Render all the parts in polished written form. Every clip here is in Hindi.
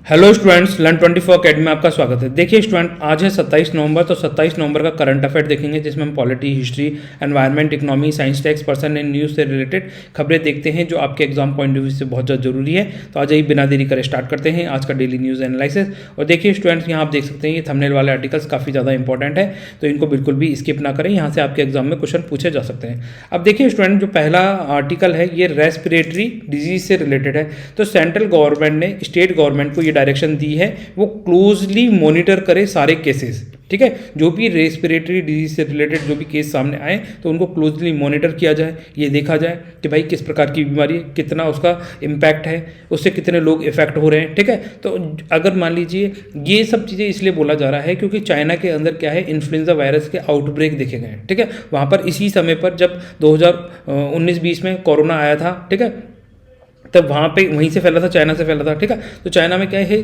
हेलो स्टूडेंट्स, लर्न 24 अकेडमी में आपका स्वागत है। देखिए स्टूडेंट, आज है 27 नवंबर। तो 27 नवंबर का करंट अफेयर देखेंगे, जिसमें हम polity, history, environment, economy, science, tech, person and news से रिलेटेड खबरें देखते हैं जो आपके एग्जाम पॉइंट ऑफ व्यू से बहुत ज़्यादा जरूरी है। तो आज ही बिना देरी करे स्टार्ट करते हैं आज का डेली न्यूज़ एनालिसिस। और देखिए स्टूडेंट्स, यहाँ आप देख सकते हैं ये थंबनेल वाले आर्टिकल्स काफ़ी ज़्यादा इंपॉर्टेंट है, तो इनको बिल्कुल भी स्किप ना करें। यहाँ से आपके एग्जाम में क्वेश्चन पूछे जा सकते हैं। अब देखिए स्टूडेंट, जो पहला आर्टिकल है ये रेस्पिरेटरी डिजीज से रिलेटेड है। तो सेंट्रल गवर्नमेंट ने स्टेट गवर्नमेंट को ये डायरेक्शन दी है वो क्लोजली मॉनिटर करे सारे केसेस। ठीक है, जो भी रेस्पिरेटरी डिजीज से रिलेटेड जो भी केस सामने आए तो उनको क्लोजली मॉनिटर किया जाए, ये देखा जाए कि भाई किस प्रकार की बीमारी है, कितना उसका इम्पैक्ट है, उससे कितने लोग इफेक्ट हो रहे हैं। ठीक है, तो अगर मान लीजिए ये सब चीज़ें इसलिए बोला जा रहा है क्योंकि चाइना के अंदर क्या है, इन्फ्लुएंजा वायरस के आउटब्रेक देखे गए हैं। ठीक है, वहाँ पर इसी समय पर जब 2019-20 में कोरोना आया था, ठीक है, तब वहाँ पे वहीं से फैला था, चाइना से फैला था। ठीक है, तो चाइना में क्या है,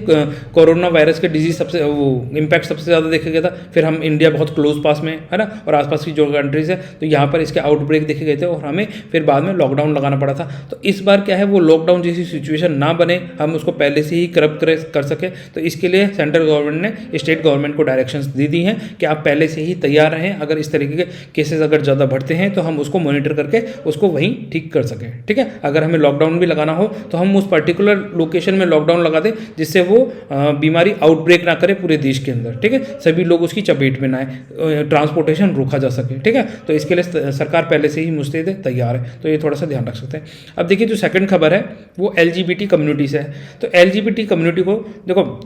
कोरोना वायरस के डिजीज सबसे वो इम्पैक्ट सबसे ज़्यादा देखा गया था। फिर हम इंडिया बहुत क्लोज पास में है ना, और आसपास की जो कंट्रीज है तो यहाँ पर इसके आउटब्रेक देखे गए थे और हमें फिर बाद में लॉकडाउन लगाना पड़ा था। तो इस बार क्या है, वो लॉकडाउन जैसी सिचुएशन ना बने, हम उसको पहले से ही कर सके। तो इसके लिए सेंट्रल गवर्नमेंट ने स्टेट गवर्नमेंट को डायरेक्शंस दे दी हैं कि आप पहले से ही तैयार रहें। अगर इस तरीके के केसेस अगर ज़्यादा बढ़ते हैं तो हम उसको मॉनिटर करके उसको वहीं ठीक कर सकें। ठीक है, अगर हमें लॉकडाउन भी लगाना हो तो हम उस पर्टिकुलर लोकेशन में लॉकडाउन लगा दें जिससे वो बीमारी आउटब्रेक ना करे पूरे देश के अंदर। ठीक है, सभी लोग उसकी चपेट में ना आए, ट्रांसपोर्टेशन रोका जा सके। ठीक है, तो इसके लिए सरकार पहले से ही मुस्तैद है, तैयार है, तो ये थोड़ा सा ध्यान रख सकते हैं। अब देखिए जो सेकंड खबर है वो LGBT कम्युनिटी से है। तो LGBT कम्युनिटी को देखो,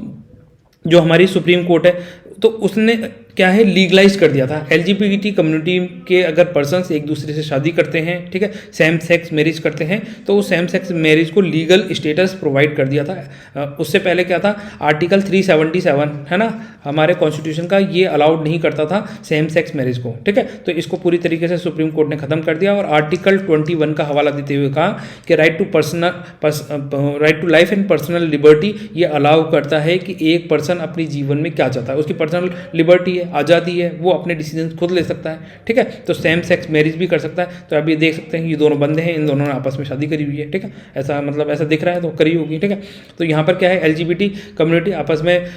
जो हमारी सुप्रीम कोर्ट है तो उसने क्या है, लीगलाइज कर दिया था। LGBT कम्युनिटी के अगर पर्सन्स एक दूसरे से शादी करते हैं, ठीक है, सेम सेक्स मैरिज करते हैं, तो उस सेम सेक्स मैरिज को लीगल स्टेटस प्रोवाइड कर दिया था। उससे पहले क्या था, आर्टिकल 377 है ना हमारे कॉन्स्टिट्यूशन का, ये अलाउड नहीं करता था सेम सेक्स मैरिज को। ठीक है, तो इसको पूरी तरीके से सुप्रीम कोर्ट ने खत्म कर दिया और आर्टिकल 21 का हवाला देते हुए कहा कि right to life and personal liberty ये अलाउ करता है कि एक पर्सन अपने जीवन में क्या चाहता है, उसकी पर्सनल लिबर्टी है, आज़ादी है, वो अपने डिसीजन खुद ले सकता है। ठीक है, तो सेम सेक्स मैरिज भी कर सकता है। तो अभी देख सकते हैं ये दोनों बंदे हैं, इन दोनों ने आपस में शादी करी हुई है। ठीक है, ऐसा मतलब ऐसा दिख रहा है तो करी होगी। ठीक है, तो यहाँ पर क्या है, LGBT कम्युनिटी आपस में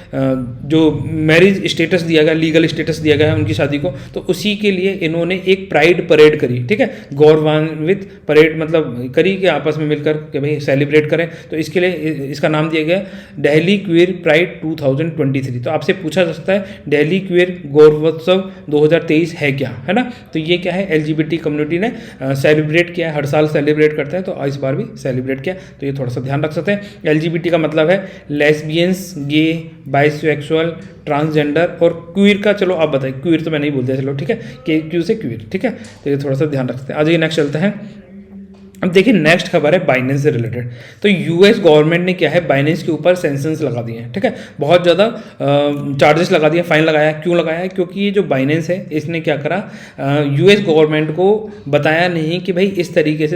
जो मैरिज स्टेटस दिया गया, लीगल स्टेटस दिया गया है उनकी शादी को, तो उसी के लिए इन्होंने एक प्राइड परेड करी। ठीक है, गौरवान्वित परेड मतलब करी कि आपस में मिलकर कि भाई सेलिब्रेट करें। तो इसके लिए इसका नाम दिया गया दिल्ली क्वीयर प्राइड 2023। तो आपसे पूछा जा सकता है दिल्ली क्वीयर गौरवोत्सव 2023 है क्या, है ना। तो ये क्या है, LGBT कम्युनिटी ने सेलिब्रेट किया है, हर साल सेलिब्रेट करते हैं, तो इस बार भी सेलिब्रेट किया। तो ये थोड़ा सा ध्यान रख सकते हैं। LGBT का मतलब है लेस्बियंस, गे, बाइसेक्सुअल, ट्रांसजेंडर और क्वीर का, चलो आप बताइए, क्वीर तो मैं नहीं बोलते, चलो ठीक है, के क्यू से क्वीर। ठीक है, तो ये थोड़ा सा ध्यान रखते हैं। आज ये नेक्स्ट चलते हैं। अब देखिए नेक्स्ट खबर है बाइनेंस से रिलेटेड। तो यूएस गवर्नमेंट ने क्या है, बाइनेंस के ऊपर सेंक्शंस लगा दिए हैं। ठीक है, बहुत ज़्यादा चार्जेस लगा दिए, फाइन लगाया। क्यों लगाया है, क्योंकि ये जो बाइनेंस है इसने क्या करा, यूएस गवर्नमेंट को बताया नहीं कि भाई इस तरीके से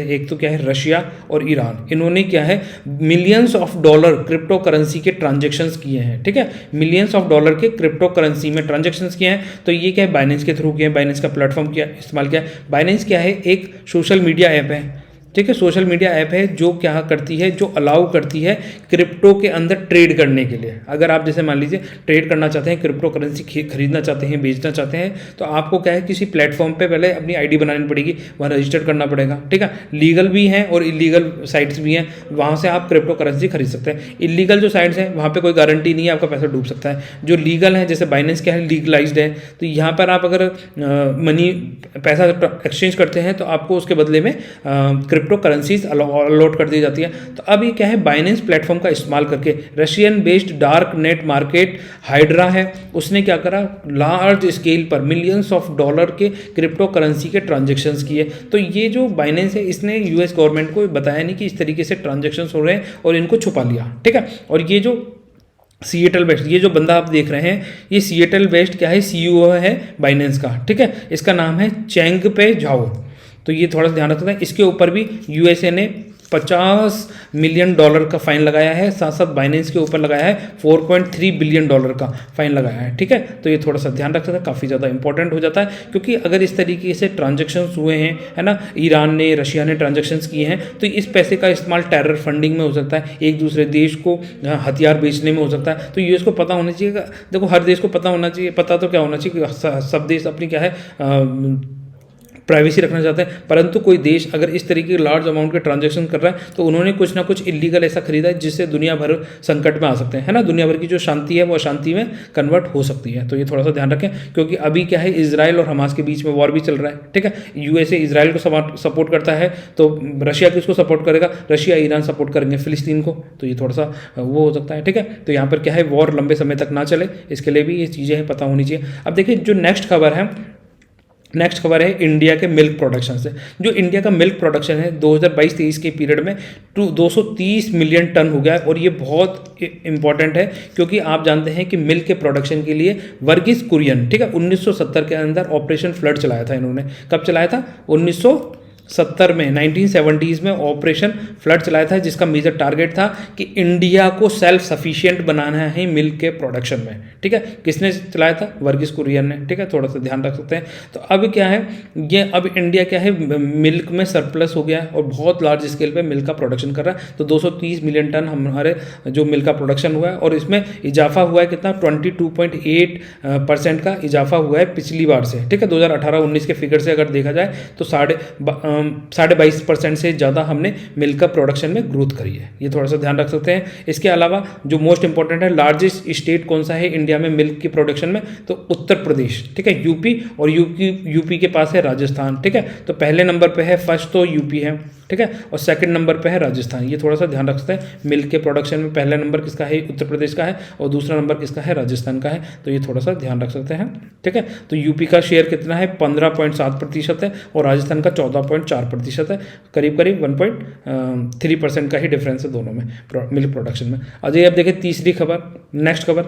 एक तो क्या है रशिया और ईरान, इन्होंने क्या है millions of dollar crypto currency के ट्रांजेक्शन्स किए हैं। ठीक है, मिलियंस ऑफ डॉलर के क्रिप्टो करेंसी में ट्रांजेक्शन्स किए हैं। तो ये क्या है, बाइनेंस के थ्रू किए हैं, बाइनेंस का प्लेटफॉर्म किया इस्तेमाल किया। बाइनेंस क्या है, एक सोशल मीडिया ऐप है। ठीक है, सोशल मीडिया ऐप है जो क्या करती है, जो अलाउ करती है क्रिप्टो के अंदर ट्रेड करने के लिए। अगर आप जैसे मान लीजिए ट्रेड करना चाहते हैं, क्रिप्टो करेंसी खरीदना चाहते हैं, बेचना चाहते हैं, तो आपको क्या है, किसी प्लेटफॉर्म पे पहले अपनी आईडी बनानी पड़ेगी, वहाँ रजिस्टर करना पड़ेगा। ठीक है, लीगल भी हैं और इलीगल साइट्स भी हैं, वहाँ से आप क्रिप्टो करेंसी खरीद सकते हैं। इलीगल जो साइट्स हैं वहाँ पर कोई गारंटी नहीं है, आपका पैसा डूब सकता है। जो लीगल है, जैसे बाइनेंस क्या है, लीगलाइज्ड है, तो यहाँ पर आप अगर पैसा एक्सचेंज करते हैं तो आपको उसके बदले में क्रिप्टो करेंसीज अलॉट कर दी जाती है। तो अब ये क्या है, बाइनेंस प्लेटफॉर्म का इस्तेमाल करके Russian based dark net market hydra है, उसने क्या करा, लार्ज स्केल पर मिलियंस ऑफ डॉलर के क्रिप्टो करेंसी के ट्रांजेक्शन्स किए। तो ये जो बाइनेंस है इसने यूएस गवर्नमेंट को बताया नहीं कि इस तरीके से ट्रांजेक्शन्स हो रहे हैं और इनको छुपा लिया। ठीक है, और ये जो सिएटल बेस्ड, ये जो बंदा आप देख रहे हैं, ये सिएटल बेस्ड क्या है, CEO है बाइनेंस का। ठीक है, इसका नाम है चेंगपे झाओ। तो ये थोड़ा सा ध्यान रखना है। इसके ऊपर भी यूएसए ने $50 मिलियन का फाइन लगाया है, साथ साथ बाइनेंस के ऊपर लगाया है $4.3 बिलियन का फाइन लगाया है। ठीक है, तो ये थोड़ा सा ध्यान रख सकते हैं, काफ़ी ज़्यादा इंपॉर्टेंट हो जाता है, क्योंकि अगर इस तरीके से ट्रांजेक्शन्स हुए हैं, है ना, ईरान ने, रशिया ने ट्रांजेक्शन्स किए हैं, तो इस पैसे का इस्तेमाल टेरर फंडिंग में हो सकता है, एक दूसरे देश को हथियार बेचने में हो सकता है। तो यूएस को पता होना चाहिए, देखो हर देश को पता होना चाहिए, पता तो क्या होना चाहिए कि सब देश अपनी क्या है प्राइवेसी रखना चाहते हैं, परंतु कोई देश अगर इस तरीके के लार्ज अमाउंट के ट्रांजैक्शन कर रहा है तो उन्होंने कुछ ना कुछ इलीगल ऐसा खरीदा है जिससे दुनिया भर संकट में आ सकते हैं, है ना, दुनिया भर की जो शांति है वो अशांति में कन्वर्ट हो सकती है। तो ये थोड़ा सा ध्यान रखें, क्योंकि अभी क्या है, इजराइल और हमास के बीच में वॉर भी चल रहा है। ठीक है, यूएसए इजराइल को सपोर्ट करता है, तो रशिया किसको सपोर्ट करेगा, रशिया ईरान सपोर्ट करेंगे फिलिस्तीन को, तो ये थोड़ा सा वो हो सकता है। ठीक है, तो यहाँ पर क्या है, वॉर लंबे समय तक ना चले, इसके लिए भी ये चीज़ें पता होनी चाहिए। अब देखिए जो नेक्स्ट खबर है इंडिया के मिल्क प्रोडक्शन से। जो इंडिया का मिल्क प्रोडक्शन है 2022-23 के पीरियड में 230 मिलियन टन हो गया है, और ये बहुत इंपॉर्टेंट है, क्योंकि आप जानते हैं कि मिल्क के प्रोडक्शन के लिए वर्गीस कुरियन, ठीक है, 1970 के अंदर ऑपरेशन फ्लड चलाया था इन्होंने। कब चलाया था? 1970 में, 1970s में ऑपरेशन फ्लड चलाया था, जिसका मेजर टारगेट था कि इंडिया को सेल्फ सफिशिएंट बनाना है मिल्क के प्रोडक्शन में। ठीक है, किसने चलाया था? वर्गीस कुरियन ने। ठीक है, थोड़ा सा ध्यान रख सकते हैं। तो अब क्या है, ये अब इंडिया क्या है, मिल्क में सरप्लस हो गया है और बहुत लार्ज स्केल पे मिल्क का प्रोडक्शन कर रहा है। तो 230 मिलियन टन हमारे जो मिल्क का प्रोडक्शन हुआ है, और इसमें इजाफा हुआ है कितना, 22.8% का इजाफा हुआ है पिछली बार से। ठीक है, 2018-19 के फिगर से अगर देखा जाए तो 22.5% से ज़्यादा हमने मिल्क का प्रोडक्शन में ग्रोथ करी है। ये थोड़ा सा ध्यान रख सकते हैं। इसके अलावा जो मोस्ट इंपॉर्टेंट है, लार्जेस्ट स्टेट कौन सा है इंडिया में मिल्क की प्रोडक्शन में, तो उत्तर प्रदेश। ठीक है, यूपी, और यूपी के पास है राजस्थान। ठीक है, तो पहले नंबर पे है, फर्स्ट तो यूपी है, ठीक है, और सेकंड नंबर पे है राजस्थान। ये थोड़ा सा ध्यान रख सकते हैं, मिल्क के प्रोडक्शन में पहला नंबर किसका है, उत्तर प्रदेश का है, और दूसरा नंबर किसका है, राजस्थान का है। तो ये थोड़ा सा ध्यान रख सकते हैं। ठीक है, तो यूपी का शेयर कितना है, 15.7% है, और राजस्थान का 14.4% है, करीब करीब 1.3% का ही डिफरेंस है दोनों में मिल्क प्रोडक्शन में। अजय अब देखिए तीसरी खबर, नेक्स्ट खबर।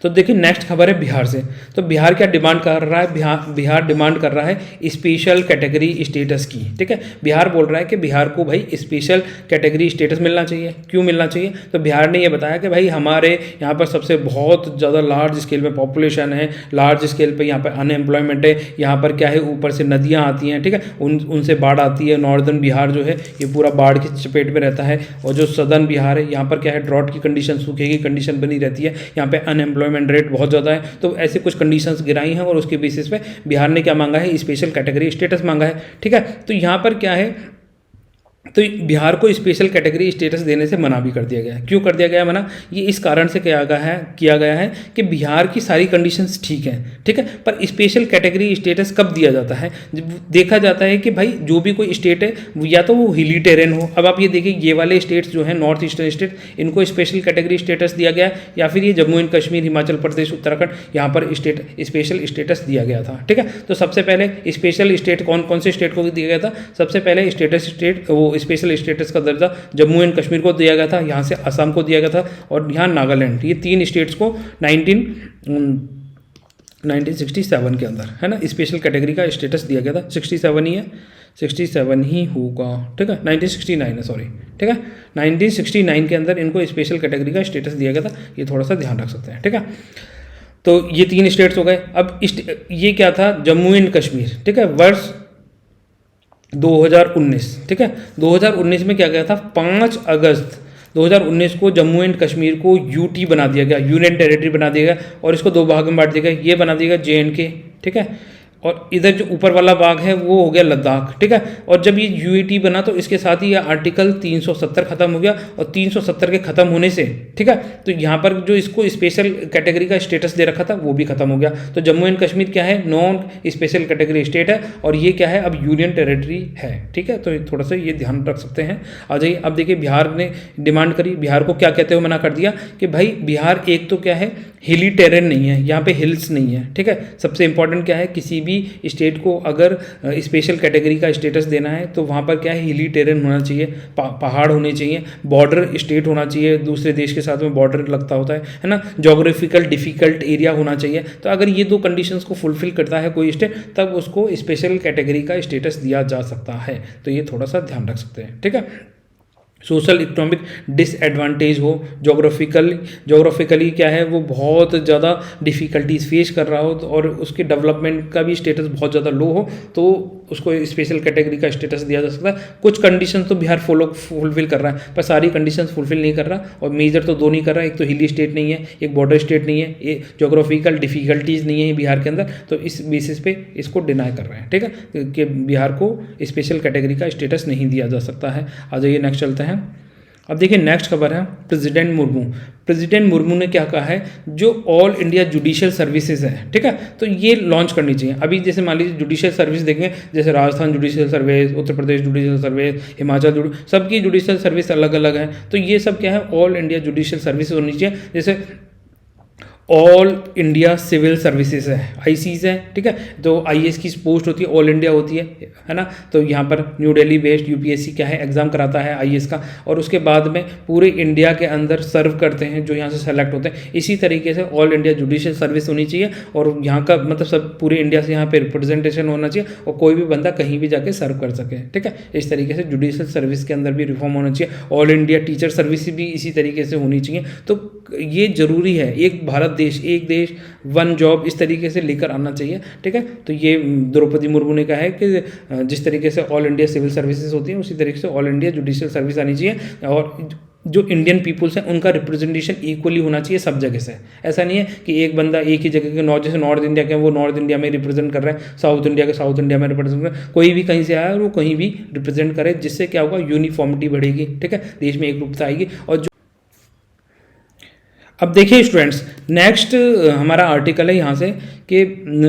तो देखिए नेक्स्ट खबर है बिहार से। तो बिहार क्या डिमांड कर रहा है, बिहार डिमांड कर रहा है स्पेशल कैटेगरी स्टेटस की। ठीक है, बिहार बोल रहा है कि बिहार को भाई स्पेशल कैटेगरी स्टेटस मिलना चाहिए। क्यों मिलना चाहिए? तो बिहार ने ये बताया कि भाई हमारे यहाँ पर सबसे बहुत ज़्यादा लार्ज स्केल पे पॉपुलेशन है, लार्ज स्केल पे यहाँ पर अनएम्प्लॉयमेंट है, यहाँ पर क्या है, ऊपर से नदियाँ आती हैं, ठीक है, उनसे बाढ़ आती है। नॉर्दर्न बिहार जो है ये पूरा बाढ़ की चपेट में रहता है, और जो सदर्न बिहार है यहाँ पर क्या है, ड्रॉट की कंडीशन, सूखे की कंडीशन बनी रहती है, यहाँ पे अनएम्प्लॉयमेंट रेट बहुत ज़्यादा है। तो ऐसे कुछ कंडीशंस गिराई हैं, और उसके बेसिस पे बिहार ने क्या मांगा है, स्पेशल कैटेगरी स्टेटस मांगा है। ठीक है, तो यहाँ पर क्या है, तो बिहार को स्पेशल कैटेगरी स्टेटस देने से मना भी कर दिया गया है। क्यों कर दिया गया मना? ये इस कारण से किया गया है कि बिहार की सारी कंडीशंस ठीक हैं, ठीक है, पर स्पेशल कैटेगरी स्टेटस कब दिया जाता है? जब देखा जाता है कि भाई जो भी कोई स्टेट है या तो वो हिली टेरेन हो। अब आप ये देखिए, ये वाले स्टेट्स जो हैं नॉर्थ ईस्टर्न स्टेट, इनको स्पेशल कैटेगरी स्टेटस दिया गया है, या फिर ये जम्मू एंड कश्मीर, हिमाचल प्रदेश, उत्तराखंड, यहाँ पर स्पेशल स्टेटस दिया गया था। ठीक है, तो सबसे पहले स्पेशल स्टेट कौन से स्टेट को दिया गया था? सबसे पहले स्टेट वो स्पेशल स्टेटस का दर्जा जम्मू एंड कश्मीर को दिया गया था, यहाँ से असम को दिया गया था, और यहाँ नागालैंड, ये 3 स्टेट्स को 1967 के अंदर, है ना, स्पेशल कैटेगरी का स्टेटस दिया गया था। 67 ही है, 67 ही होगा। ठीक है, 1969 है, सॉरी। ठीक है, 1969 के अंदर इनको स्पेशल कैटेगरी का स्टेटस दिया गया था। ये थोड़ा सा ध्यान रख सकते हैं। ठीक है, तो ये 3 स्टेट्स हो गए। अब ये क्या था, जम्मू एंड कश्मीर। ठीक है, वर्ष 2019, ठीक है, 2019 में क्या गया था, 5 अगस्त 2019 को जम्मू एंड कश्मीर को यूटी बना दिया गया, यूनियन टेरिटरी बना दिया गया, और इसको 2 भाग में बांट दिया गया। ये बना दिया गया JNK, ठीक है, और इधर जो ऊपर वाला भाग है वो हो गया लद्दाख। ठीक है, और जब ये यूएटी बना तो इसके साथ ही ये आर्टिकल 370 खत्म हो गया, और 370 के खत्म होने से, ठीक है, तो यहाँ पर जो इसको स्पेशल कैटेगरी का स्टेटस दे रखा था वो भी खत्म हो गया। तो जम्मू एंड कश्मीर क्या है, नॉन स्पेशल कैटेगरी स्टेट है, और ये क्या है, अब यूनियन टेरिटरी है। ठीक है, तो थोड़ा सा ये ध्यान रख सकते हैं। आ जाइए, अब देखिए बिहार ने डिमांड करी, बिहार को क्या कहते हुए मना कर दिया कि भाई बिहार एक तो क्या है, हिली टेरेन नहीं है, यहाँ पे हिल्स नहीं है, ठीक है। सबसे इंपॉर्टेंट क्या है, किसी भी स्टेट को अगर स्पेशल कैटेगरी का स्टेटस देना है तो वहाँ पर क्या है, हिली टेरेन होना चाहिए, पहाड़ होने चाहिए, बॉर्डर स्टेट होना चाहिए, दूसरे देश के साथ में बॉर्डर लगता होता है ना, जोग्राफिकल डिफिकल्ट एरिया होना चाहिए। तो अगर ये दो कंडीशंस को फुलफिल करता है कोई स्टेट, तब उसको स्पेशल कैटेगरी का स्टेटस दिया जा सकता है। तो ये थोड़ा सा ध्यान रख सकते हैं, ठीक है। सोशल इकोनॉमिक डिसएडवांटेज हो, जोग्राफिकली क्या है, वो बहुत ज़्यादा डिफ़िकल्टीज फेस कर रहा हो और उसके डेवलपमेंट का भी स्टेटस बहुत ज़्यादा लो हो, तो उसको स्पेशल कैटेगरी का स्टेटस दिया जा सकता है। कुछ कंडीशन तो बिहार फुलफिल कर रहा है, पर सारी कंडीशन फुलफिल नहीं कर रहा, और मेजर तो दो नहीं कर रहा है, एक तो हिली स्टेट नहीं है, एक बॉर्डर स्टेट नहीं है, ये जोग्राफिकल डिफ़िकल्टीज नहीं है बिहार के अंदर, तो इस बेसिस पे इसको डिनाई कर रहे हैं, ठीक है, कि बिहार को स्पेशल कैटेगरी का स्टेटस नहीं दिया जा सकता है। आ जाइए नेक्स्ट चलते हैं। अब देखिए नेक्स्ट खबर है प्रेसिडेंट मुर्मू। प्रेसिडेंट मुर्मू ने क्या कहा है, जो ऑल इंडिया जुडिशियल सर्विसेज है, ठीक है, तो ये लॉन्च करनी चाहिए। अभी जैसे मान लीजिए जुडिशियल सर्विस देखेंगे, जैसे Rajasthan judicial service, Uttar Pradesh judicial service, Himachal सबकी जुडिशियल सर्विस अलग अलग है, तो ये सब क्या है, ऑल इंडिया जुडिशियल सर्विस होनी चाहिए। जैसे ऑल इंडिया सिविल सर्विसेज है, आईसीज है, ठीक है, तो आईएएस की पोस्ट होती है, ऑल इंडिया होती है ना, तो यहाँ पर न्यू दिल्ली बेस्ड यूपीएससी क्या है, एग्जाम कराता है आईएएस का, और उसके बाद में पूरे इंडिया के अंदर सर्व करते हैं जो यहाँ से सेलेक्ट होते हैं। इसी तरीके से ऑल इंडिया जुडिशियल सर्विस होनी चाहिए, और यहाँ का मतलब सब पूरे इंडिया से यहाँ पे रिप्रेजेंटेशन होना चाहिए, और कोई भी बंदा कहीं भी जाके सर्व कर सके, ठीक है। इस तरीके से जुडिशियल सर्विस के अंदर भी रिफॉर्म होना चाहिए। ऑल इंडिया टीचर सर्विस भी इसी तरीके से होनी चाहिए। तो ये जरूरी है, एक भारत देश एक देश वन जॉब, इस तरीके से लेकर आना चाहिए, ठीक है। तो ये द्रौपदी मुर्मू ने कहा है कि जिस तरीके से ऑल इंडिया सिविल सर्विसेज होती हैं, उसी तरीके से ऑल इंडिया जुडिशियल सर्विस आनी चाहिए, और जो इंडियन पीपुल्स हैं उनका रिप्रेजेंटेशन इक्वली होना चाहिए सब जगह से। ऐसा नहीं है कि एक बंदा एक ही जगह के, जैसे नॉर्थ इंडिया के वो नॉर्थ इंडिया में रिप्रेजेंट कर रहे हैं, साउथ इंडिया के साउथ इंडिया में रिप्रेजेंट कर रहे हैं, कोई भी कहीं से आया और वो कहीं भी रिप्रेजेंट करे, जिससे क्या होगा, यूनिफॉर्मिटी बढ़ेगी, ठीक है, देश में एक रूपता आएगी। और अब देखिए स्टूडेंट्स, नेक्स्ट हमारा आर्टिकल है यहाँ से कि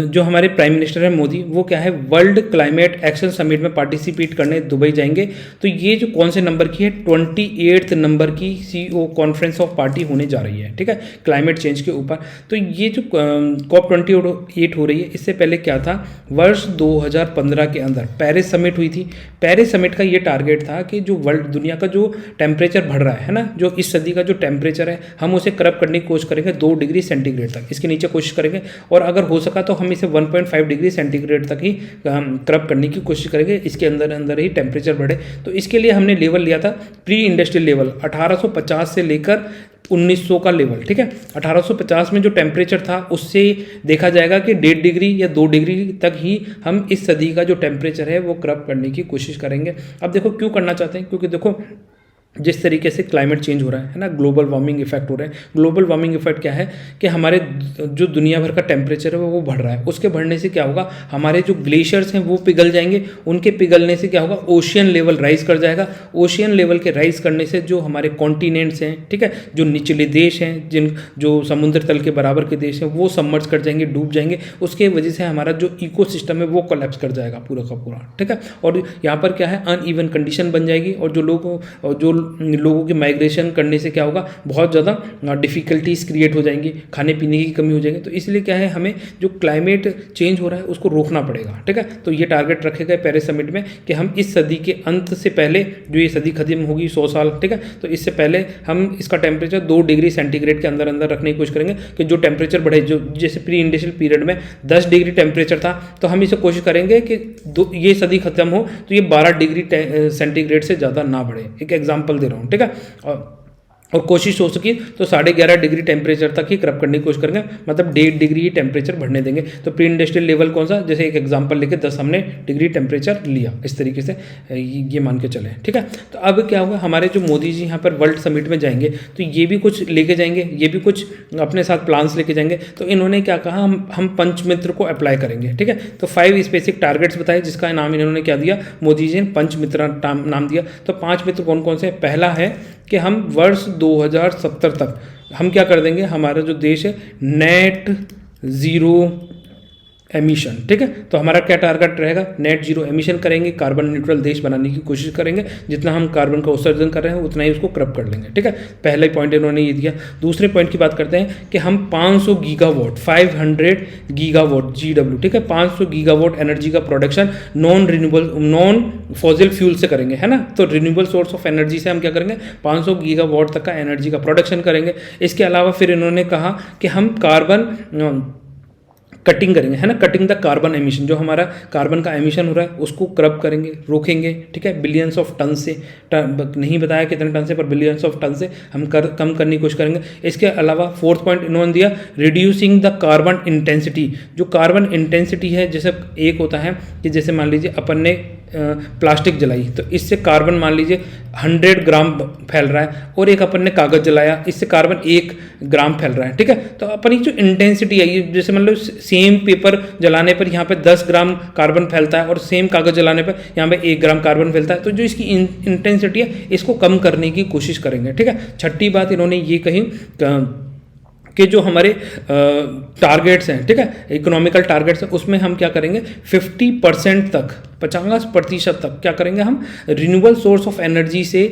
जो हमारे प्राइम मिनिस्टर हैं मोदी, वो क्या है, वर्ल्ड क्लाइमेट एक्शन समिट में पार्टिसिपेट करने दुबई जाएंगे। तो ये जो कौन से नंबर की है, 28 नंबर की CEO कॉन्फ्रेंस ऑफ पार्टी होने जा रही है, ठीक है, क्लाइमेट चेंज के ऊपर। तो ये जो COP28 हो रही है, इससे पहले क्या था, वर्ष 2015 के अंदर पेरिस समिट हुई थी। पेरिस समिट का ये टारगेट था कि जो वर्ल्ड दुनिया का जो टेम्परेचर बढ़ रहा है ना, जो इस सदी का जो टेम्परेचर है, हम उसे करब करने की कोशिश करेंगे 2 डिग्री सेंटीग्रेड तक, इसके नीचे कोशिश करेंगे, और अगर हो सका तो हम इसे 1.5 डिग्री सेंटीग्रेड तक ही करब करने की कोशिश करेंगे, इसके अंदर ही टेम्परेचर बढ़े। तो इसके लिए हमने लेवल लिया था प्री इंडस्ट्रियल लेवल, 1850 से लेकर 1900 का लेवल, ठीक है। 1850 में जो टेम्परेचर था उससे देखा जाएगा कि 1.5 डिग्री या 2 डिग्री तक ही हम इस सदी का जो टेम्परेचर है वो करब करने की कोशिश करेंगे। अब देखो क्यों करना चाहते हैं, क्योंकि देखो जिस तरीके से क्लाइमेट चेंज हो रहा है ना, ग्लोबल वार्मिंग इफेक्ट हो रहा है। ग्लोबल वार्मिंग इफेक्ट क्या है कि हमारे जो दुनिया भर का टेम्परेचर है वो बढ़ रहा है, उसके बढ़ने से क्या होगा, हमारे जो ग्लेशियर्स हैं वो पिघल जाएंगे, उनके पिघलने से क्या होगा, ओशियन लेवल राइज कर जाएगा। ओशियन लेवल के राइज करने से जो हमारे कॉन्टिनेंट्स हैं, ठीक है, जो निचले देश हैं, जो समुद्र तल के बराबर के देश हैं, वो सबमर्ज कर जाएंगे, डूब जाएंगे। उसके वजह से हमारा जो इकोसिस्टम है वो कोलैप्स कर जाएगा पूरा का पूरा, ठीक है। और यहाँ पर क्या है, अनइवन कंडीशन बन जाएगी, और जो लोगों के माइग्रेशन करने से क्या होगा, बहुत ज़्यादा डिफ़िकल्टीज क्रिएट हो जाएंगी, खाने पीने की कमी हो जाएगी। तो इसलिए क्या है, हमें जो क्लाइमेट चेंज हो रहा है उसको रोकना पड़ेगा, ठीक है। तो ये टारगेट रखे गए पेरिस समिट में कि हम इस सदी के अंत से पहले, जो ये सदी खत्म होगी 100 साल, ठीक है, तो इससे पहले हम इसका टेम्परेचर 2 डिग्री सेंटीग्रेड के अंदर रखने की कोशिश करेंगे कि जो टेम्परेचर बढ़े, जो जैसे प्री इंडस्ट्रियल पीरियड में 10 डिग्री टेम्परेचर था, तो हम इसे कोशिश करेंगे कि ये सदी खत्म हो तो ये 12 डिग्री सेंटीग्रेड से ज़्यादा ना बढ़े। एक एग्जाम्पल दे रहा हूँ, ठीक है। और कोशिश हो सकी तो 11.5 डिग्री टेम्परेचर तक ही करब करने की कोशिश करेंगे, मतलब 1.5 डिग्री ही टेम्परेचर बढ़ने देंगे। तो प्री इंडस्ट्रियल लेवल कौन सा, जैसे एक एग्जांपल लेके 10 हमने डिग्री टेम्परेचर लिया, इस तरीके से ये मान के चलें, ठीक है। तो अब क्या होगा, हमारे जो मोदी जी यहाँ पर वर्ल्ड समिट में जाएंगे तो ये भी कुछ लेके जाएंगे, ये भी कुछ अपने साथ प्लान्स लेके जाएंगे। तो इन्होंने क्या कहा, हम पंचमित्र को अप्लाई करेंगे, ठीक है। तो 5 स्पेसिफिक टारगेट्स बताए, जिसका नाम इन्होंने क्या दिया, मोदी जी ने पंचमित्र नाम दिया। तो 5 मित्र कौन कौन से, पहला है कि हम वर्ष 2070 तक हम क्या कर देंगे, हमारा जो देश है नेट ज़ीरो एमिशन, ठीक है। तो हमारा क्या टारगेट रहेगा, नेट जीरो एमिशन करेंगे, कार्बन न्यूट्रल देश बनाने की कोशिश करेंगे, जितना हम कार्बन का उत्सर्जन कर रहे हैं उतना ही उसको क्रब कर लेंगे, ठीक है। पहला पॉइंट इन्होंने ये दिया। दूसरे पॉइंट की बात करते हैं कि हम 500 गीगावाट 500 गीगावाट GW, ठीक है, 500 गीगावाट एनर्जी का प्रोडक्शन नॉन फॉसिल फ्यूल से करेंगे, है ना। तो रिन्यूएबल सोर्स ऑफ एनर्जी से हम क्या करेंगे, 500 गीगावाट तक का एनर्जी का प्रोडक्शन करेंगे। इसके अलावा फिर इन्होंने कहा कि हम कार्बन कटिंग करेंगे, है ना, कटिंग द कार्बन एमिशन, जो हमारा कार्बन का एमिशन हो रहा है उसको क्रब करेंगे, रोकेंगे, ठीक है, बिलियंस ऑफ टन से, नहीं बताया कितने टन से, पर बिलियंस ऑफ टन से हम कम करने की कोशिश करेंगे। इसके अलावा फोर्थ पॉइंट इन्होंने दिया, रिड्यूसिंग द कार्बन इंटेंसिटी। जो कार्बन इंटेंसिटी है, जैसे एक होता है कि जैसे मान लीजिए अपन ने प्लास्टिक जलाई तो इससे कार्बन मान लीजिए 100 ग्राम फैल रहा है, और एक अपन ने कागज़ जलाया इससे कार्बन 1 ग्राम फैल रहा है, ठीक है। तो अपनी जो इंटेंसिटी है, ये जैसे मतलब सेम पेपर जलाने पर यहाँ पे 10 ग्राम कार्बन फैलता है और सेम कागज़ जलाने पर यहाँ पे 1 ग्राम कार्बन फैलता है, तो जो इसकी इंटेंसिटी है इसको कम करने की कोशिश करेंगे, ठीक है। छठी बात इन्होंने ये कही कि जो हमारे टारगेट्स हैं, ठीक है, इकोनॉमिकल टारगेट्स हैं, उसमें हम क्या करेंगे 50% तक, 50% तक क्या करेंगे हम रिन्यूएबल सोर्स ऑफ एनर्जी से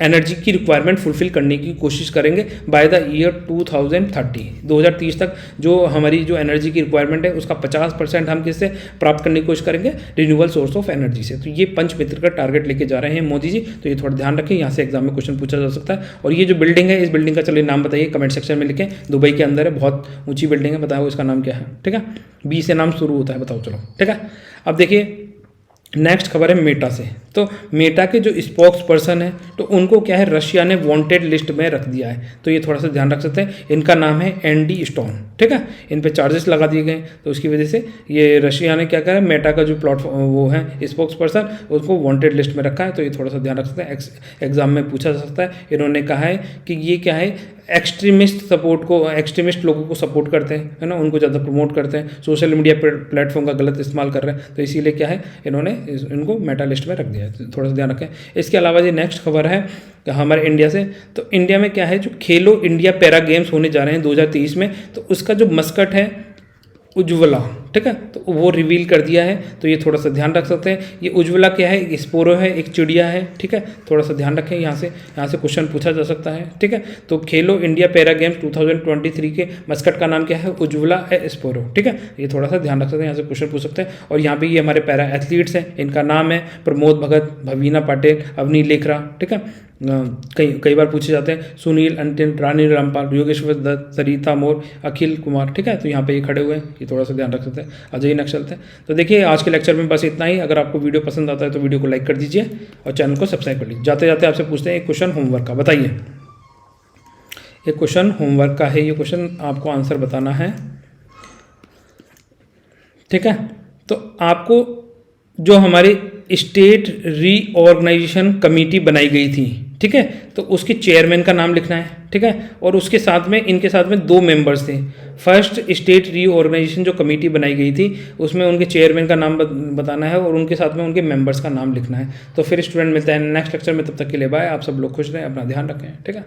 एनर्जी की रिक्वायरमेंट फुलफिल करने की कोशिश करेंगे बाय द ईयर 2030 तक। जो हमारी जो एनर्जी की रिक्वायरमेंट है उसका 50% हम किससे प्राप्त करने की कोशिश करेंगे, रिन्यूएबल सोर्स ऑफ एनर्जी से। तो ये पंचमित्र का टारगेट लेके जा रहे हैं मोदी जी, तो ये थोड़ा ध्यान रखें, यहाँ से एग्जाम में क्वेश्चन पूछा जा सकता है। और ये जो बिल्डिंग है, इस बिल्डिंग का चलिए नाम बताइए, कमेंट सेक्शन में लिखें। दुबई के अंदर है, बहुत ऊंची बिल्डिंग है, बताओ इसका नाम क्या है, ठीक है, बी से नाम शुरू होता है, बताओ चलो, ठीक है। अब देखिए नेक्स्ट खबर है मेटा से। तो मेटा के जो स्पोक्स पर्सन है तो उनको क्या है, रशिया ने वांटेड लिस्ट में रख दिया है, तो ये थोड़ा सा ध्यान रख सकते हैं। इनका नाम है एंडी स्टोन, ठीक है, इन पे चार्जेस लगा दिए गए, तो उसकी वजह से ये रशिया ने क्या करा, मेटा का जो प्लेटफॉर्म वो है स्पोक्स पर्सन उसको वांटेड लिस्ट में रखा है, तो ये थोड़ा सा ध्यान रख सकते हैं, एग्जाम में पूछा जा सकता है। इन्होंने कहा है कि ये क्या है, एक्सट्रीमिस्ट लोगों को सपोर्ट करते हैं, है ना, उनको ज़्यादा प्रमोट करते हैं, सोशल मीडिया प्लेटफॉर्म का गलत इस्तेमाल कर रहे हैं, तो इसीलिए क्या है इन्होंने इनको मेटा लिस्ट में रख दिया है, थोड़ा सा ध्यान रखें। इसके अलावा ये नेक्स्ट खबर है हमारे इंडिया से। तो इंडिया में क्या है, जो खेलो इंडिया पैरा गेम्स होने जा रहे हैं 2023 में, तो उसका जो मस्कट है उज्ज्वला, ठीक है, तो वो रिवील कर दिया है, तो ये थोड़ा सा ध्यान रख सकते हैं। ये उज्ज्वला क्या है, एक स्पोरो है, एक चिड़िया है, ठीक है, थोड़ा सा ध्यान रखें, यहाँ से क्वेश्चन पूछा जा सकता है, ठीक है। तो खेलो इंडिया पैरा गेम्स 2023 के मस्कट का नाम क्या है, उज्ज्वला स्पोरो, ठीक है, ये थोड़ा सा ध्यान रख सकते हैं, यहाँ से क्वेश्चन पूछ सकते हैं। और यहाँ पे ये हमारे पैरा एथलीट्स हैं, इनका नाम है प्रमोद भगत, भवीना पटेल, अवनी लेखरा, ठीक है, कई बार पूछे जाते हैं, सुनील अंटिल, रानी रामपाल, योगेश्वर दत्त, सरिता मोर, अखिल कुमार, ठीक है, तो यहाँ पे ये खड़े हुए हैं, ये थोड़ा सा ध्यान रख सकते हैं। अजय नेक्स्ट चलते हैं। तो देखिए आज के लेक्चर में बस इतना ही। अगर आपको वीडियो पसंद आता है तो वीडियो को लाइक कर दीजिए और चैनल को सब्सक्राइब कर लीजिए। जाते जाते आपसे पूछते हैं एक क्वेश्चन होमवर्क का, बताइए, एक क्वेश्चन होमवर्क का है, ये क्वेश्चन आपको आंसर बताना है, ठीक है। तो आपको जो हमारे स्टेट रीऑर्गेनाइजेशन कमेटी बनाई गई थी, ठीक है, तो उसके चेयरमैन का नाम लिखना है, ठीक है, और उसके साथ में इनके साथ में 2 मेंबर्स थे। फर्स्ट स्टेट रीऑर्गेनाइजेशन जो कमेटी बनाई गई थी उसमें उनके चेयरमैन का नाम बताना है और उनके साथ में उनके मेंबर्स का नाम लिखना है। तो फिर स्टूडेंट मिलता है नेक्स्ट लेक्चर में, तब तक के लिए बाय। आप सब लोग खुश रहें, अपना ध्यान रखें, ठीक है।